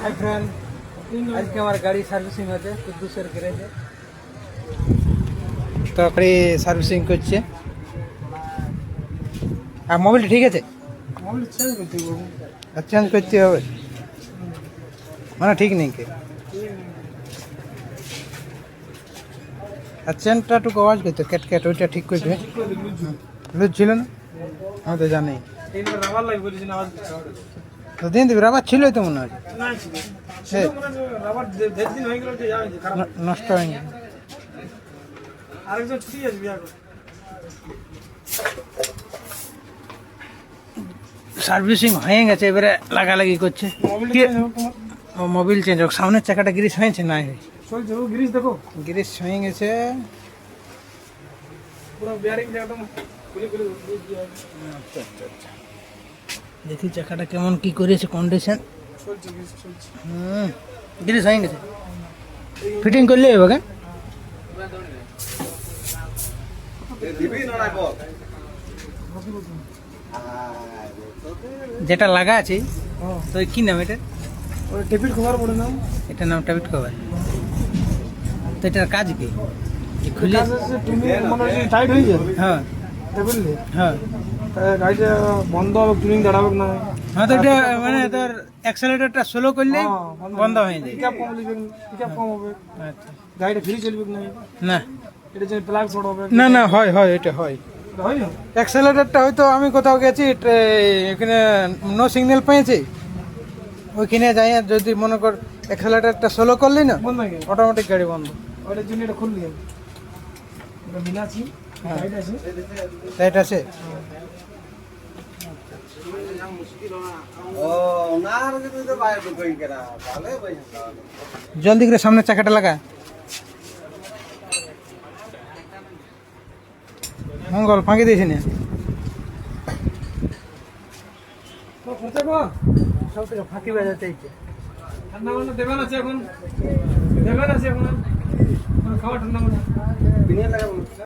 Hi friend, आज के हमारा गाड़ी सर्विसिंग होते कुद्दूसर गैरेजे तो गाड़ी सर्विसिंग করছে আর মোবাইল ঠিক আছে মোবাইল চেঞ্জ করতে হবে আর চেঞ্জ করতে হবে মানে ঠিক নেই কে আর চেনটা একটু আওয়াজ করতে ক্যাট ক্যাট ওইটা ঠিক করবে লুজ ছিল না আমি তো জানি এইবার রাবার লাগবে বলেছেন আওয়াজ তো দিন দিবি রাবার ছিলই তো মনে হয় না ছিল রাবার দেড় দিন হয়ে গেল যে যাবে খারাপ নষ্ট হয়ে গেছে আরেকজন ছুটি আসবে বিয়া করে সার্ভিসিং হয়ে গেছে এবারে লাগালাগি করছে মোবাইল কি- চেঞ্জ হবে তোমার ও মোবিল চেঞ্জ হোক সামনের চাকাটা গ্রিস হয়েছে না চলছে ও গিরিশ দেখো গ্রিস হয়ে গেছে পুরো বিয়ারিং একদম খুলে খুলে দেখি চাকাটা কেমন কি করেছে কন্ডিশন চলছে গিরিশ চলছে গ্রিস হয়ে গেছে ফিটিং করলে হবে কেন যেটা লাগা আছে হ্যাঁ তো কি নাম এটা ওই টেপির খবর পড়ে নাও এটার নাম টাবিট কভার তো এটার কাজ কি এই খুলে তুমি মনে হয় টাইট হয়ে যায় হ্যাঁ টেবিল হ্যাঁ গাড়িটা বন্ধ হবে টুনিং দাঁড়াবে না হ্যাঁ তো এটা মানে তোর অ্যাক্সেলারেটরটা স্লো করলে বন্ধ হয়ে যায় পিকআপ কম লিখবে পিকআপ কম হবে আচ্ছা গাড়িটা ফ্রি চলবে না না এটা যে প্লাগ শর্ট হবে না না হয় হয় এটা হয় এটা হয় না অ্যাক্সেলারেটরটা হয়তো আমি কোথাও গেছি এখানে নো সিগন্যাল পেয়েছি ওইখানে যাই আর যদি মনে কর অ্যাক্সেলারেটরটা স্লো করলি না বন্ধ হয়ে গেছে অটোমেটিক গাড়ি বন্ধ ওটার জন্য এটা খুললি এটা বিনা আছি হ্যাঁ। গাড়িটা আছে রাইট আছে জলদি করে সামনের চাকাটা লাগা মঙ্গল ফাঁকি দিয়েছি না তো খরচা কো সব থেকে ফাঁকি বাজাতে ইচ্ছে ঠান্ডা মান্ডা দেবেন আছে এখন দেবেন আছে এখন খাওয়া ঠান্ডা মান্ডা বিনিয়ে লাগাবো